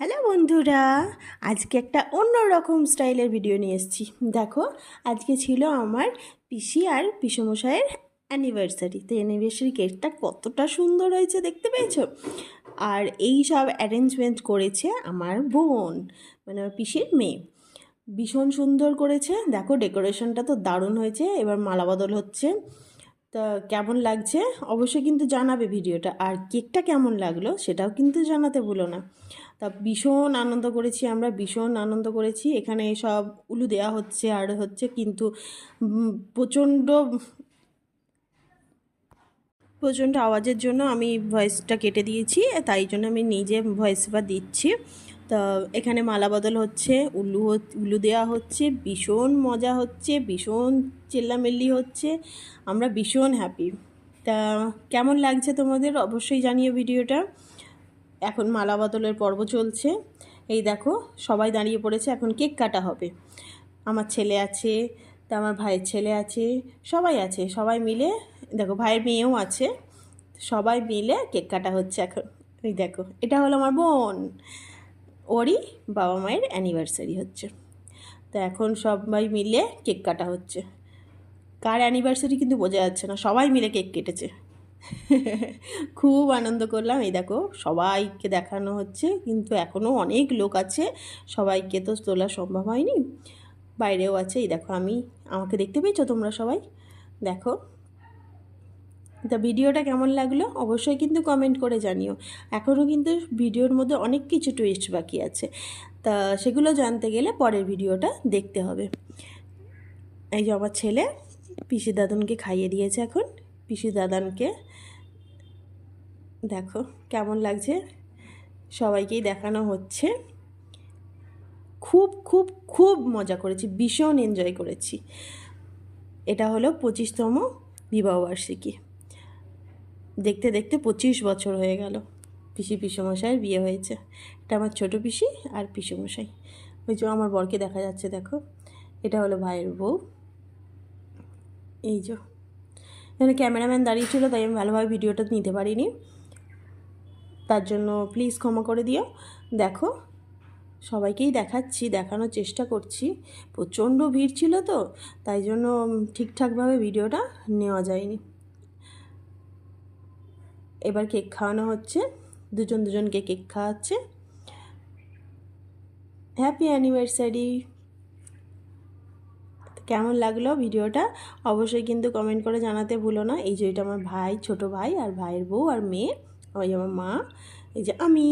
Hello বন্ধুরা, আজকে একটা অন্যরকম স্টাইলের ভিডিও নিয়ে এসেছি। দেখো, আজকে ছিল আমার পিসি আর পিসমশাইয়ের অ্যানিভার্সারি। তো অ্যানিভার্সারি কেকটা কতটা সুন্দর হয়েছে দেখতে পেয়েছো? আর এই সব অ্যারেঞ্জমেন্ট করেছে আমার বোন, মানে আমার পিসির মেয়ে। ভীষণ সুন্দর করেছে। দেখো, ডেকোরেশনটা তো দারুণ হয়েছে। এবার মালা বদল হচ্ছে। তা কেমন লাগছে অবশ্যই কিন্তু জানাবে ভিডিওটা, আর কেকটা কেমন লাগলো সেটাও কিন্তু জানাতে ভুলো না। তা ভীষণ আনন্দ করেছি, আমরা ভীষণ আনন্দ করেছি। এখানে সব উলু দেওয়া হচ্ছে আর হচ্ছে, কিন্তু প্রচণ্ড প্রচণ্ড আওয়াজের জন্য আমি ভয়েসটা কেটে দিয়েছি, তাই জন্য আমি নিজে ভয়েস বা দিচ্ছি। তা এখানে মালা বদল হচ্ছে, উলু দেওয়া হচ্ছে, ভীষণ মজা হচ্ছে, ভীষণ চেল্লামেল্লি হচ্ছে। আমরা ভীষণ হ্যাপি। তা কেমন লাগছে তোমাদের অবশ্যই জানিও ভিডিওটা। এখন মালা বদলের পর্ব চলছে। এই দেখো, সবাই দাঁড়িয়ে পড়েছে, এখন কেক কাটা হবে। আমার ছেলে আছে, তা আমার ভাইয়ের ছেলে আছে, সবাই আছে। সবাই মিলে, দেখো ভাইয়ের মেয়েও আছে, সবাই মিলে কেক কাটা হচ্ছে এখন। এই দেখো, এটা হলো আমার বোন, ওরই বাবা মায়ের অ্যানিভার্সারি হচ্ছে। তো এখন সবাই মিলে কেক কাটা হচ্ছে। কার অ্যানিভার্সারি কিন্তু বোঝা যাচ্ছে না, সবাই মিলে কেক কেটেছে। খুব আনন্দ করলাম। এই দেখো, সবাইকে দেখানো হচ্ছে, কিন্তু এখনও অনেক লোক আছে, সবাইকে তো তোলা সম্ভব হয়নি। বাইরেও আছে। এই দেখো, আমাকে দেখতে পেয়েছো তোমরা সবাই? দেখো, তা ভিডিওটা কেমন লাগলো অবশ্যই কিন্তু কমেন্ট করে জানিও। এখনও কিন্তু ভিডিওর মধ্যে অনেক কিছু টুইস্ট বাকি আছে, তা সেগুলো জানতে গেলে পরের ভিডিওটা দেখতে হবে। এই যে আমার ছেলে পিসি দাদনকে খাইয়ে দিয়েছে এখন, পিসি দাদানকে। দেখো কেমন লাগছে, সবাইকেই দেখানো হচ্ছে। খুব খুব খুব মজা করেছি, ভীষণ এনজয় করেছি। এটা হলো 25তম বিবাহবার্ষিকী। দেখতে দেখতে 25 বছর হয়ে গেল পিসমশাইয়ের বিয়ে হয়েছে। এটা আমার ছোটো পিসি আর পিসমশাই। ওই যে আমার বরকে দেখা যাচ্ছে, দেখো, এটা হলো ভাইয়ের বউ। এই যে এখানে ক্যামেরাম্যান দাঁড়িয়ে ছিল, তাই আমি ভালোভাবে ভিডিওটা নিতে পারিনি, তার জন্য প্লিজ ক্ষমা করে দিও। দেখো, সবাইকেই দেখানোর চেষ্টা করছি। প্রচণ্ড ভিড় ছিল তো, তাই জন্য ঠিকঠাকভাবে ভিডিওটা নেওয়া যায়নি। এবার কেক খাওয়ানো হচ্ছে, দুজনকে কেক খাওয়াচ্ছে। Happy anniversary. কেমন লাগলো ভিডিওটা অবশ্যই কিন্তু কমেন্ট করে জানাতে ভুলো না। এই যে এটা আমার ভাই, ছোট ভাই, আর ভাইয়ের বউ আর মেয়ে, ওই আমার মা, এই যে আমি।